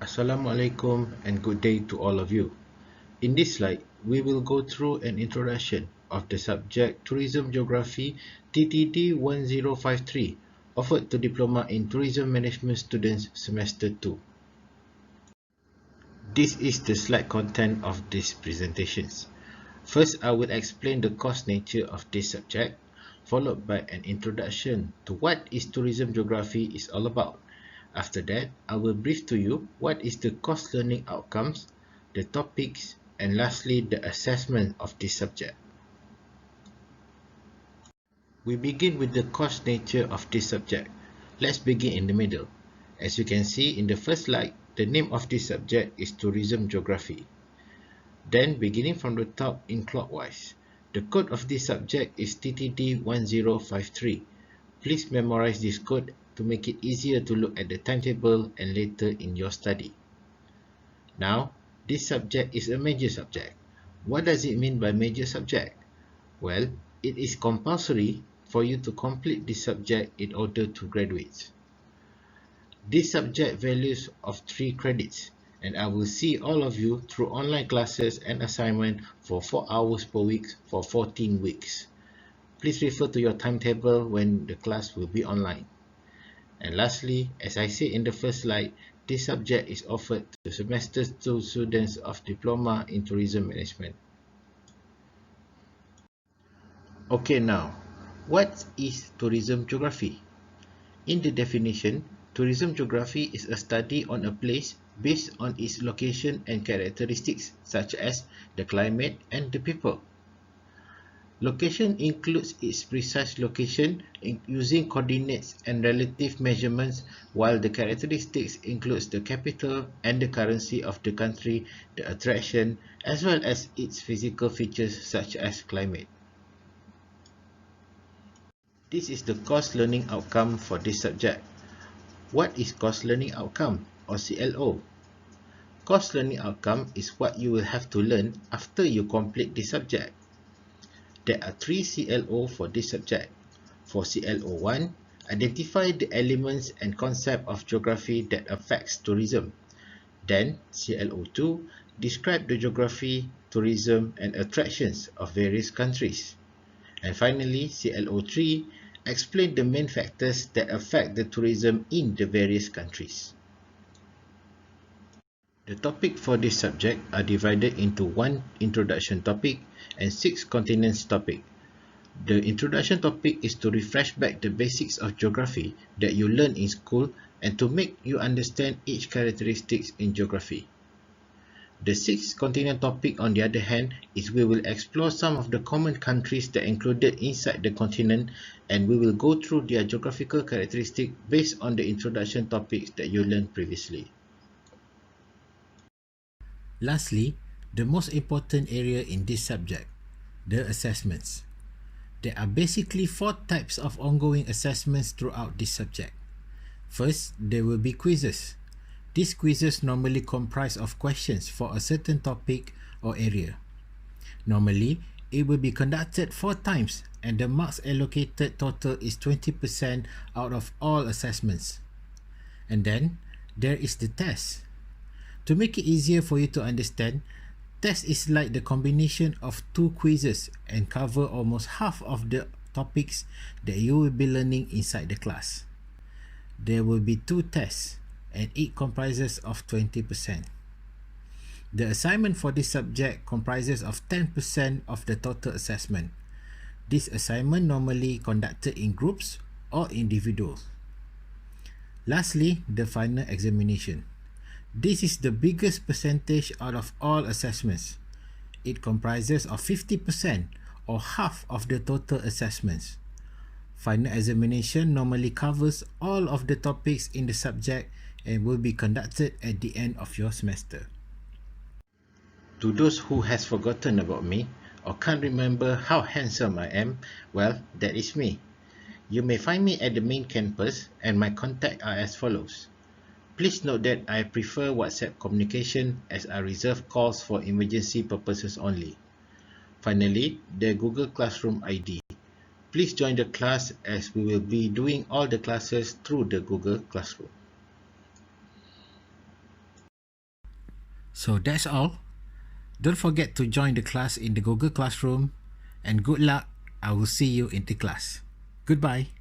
Assalamualaikum and good day to all of you. In this slide, we will go through an introduction of the subject Tourism Geography TTD 1053 offered to Diploma in Tourism Management students Semester 2. This is the slide content of these presentations. First, I will explain the course nature of this subject, followed by an introduction to what is tourism geography is all about. After that, I will brief to you what is the course learning outcomes, the topics, and lastly, the assessment of this subject. We begin with the course nature of this subject. Let's begin in the middle. As you can see in the first slide, the name of this subject is Tourism Geography. Then, beginning from the top in clockwise, the code of this subject is TTD 1053. Please memorize this code to make it easier to look at the timetable and later in your study. Now, this subject is a major subject. What does it mean by major subject? Well, it is compulsory for you to complete this subject in order to graduate. This subject values of 3 credits, and I will see all of you through online classes and assignment for 4 hours per week for 14 weeks. Please refer to your timetable when the class will be online. And lastly, as I said in the first slide, this subject is offered to Semester 2 students of Diploma in Tourism Management. Okay, now, what is tourism geography? In the definition, tourism geography is a study on a place based on its location and characteristics such as the climate and the people. Location includes its precise location using coordinates and relative measurements, while the characteristics includes the capital and the currency of the country, the attraction, as well as its physical features such as climate. This is the course learning outcome for this subject. What is course learning outcome or CLO? Course learning outcome is what you will have to learn after you complete this subject. There are 3 CLO for this subject. For CLO 1, identify the elements and concept of geography that affects tourism. Then, CLO 2, describe the geography, tourism, and attractions of various countries. And finally, CLO 3, explain the main factors that affect the tourism in the various countries. The topics for this subject are divided into 1 introduction topic and 6 continents topic. The introduction topic is to refresh back the basics of geography that you learned in school and to make you understand each characteristics in geography. The 6th continent topic, on the other hand, is we will explore some of the common countries that are included inside the continent, and we will go through their geographical characteristics based on the introduction topics that you learned previously. Lastly, the most important area in this subject, the assessments. There are basically 4 types of ongoing assessments throughout this subject. First, there will be quizzes. These quizzes normally comprise of questions for a certain topic or area. Normally, it will be conducted 4 times and the marks allocated total is 20% out of all assessments. And then, there is the test. To make it easier for you to understand, test is like the combination of 2 quizzes and cover almost half of the topics that you will be learning inside the class. There will be 2 tests and it comprises of 20%. The assignment for this subject comprises of 10% of the total assessment. This assignment normally conducted in groups or individuals. Lastly, the final examination. This is the biggest percentage out of all assessments. It comprises of 50% or half of the total assessments. Final examination normally covers all of the topics in the subject and will be conducted at the end of your semester. To those who has forgotten about me or can't remember how handsome I am, well, that is me. You may find me at the main campus and my contacts are as follows. Please note that I prefer WhatsApp communication as I reserve calls for emergency purposes only. Finally, the Google Classroom ID. Please join the class as we will be doing all the classes through the Google Classroom. So that's all. Don't forget to join the class in the Google Classroom, and good luck. I will see you in the class. Goodbye.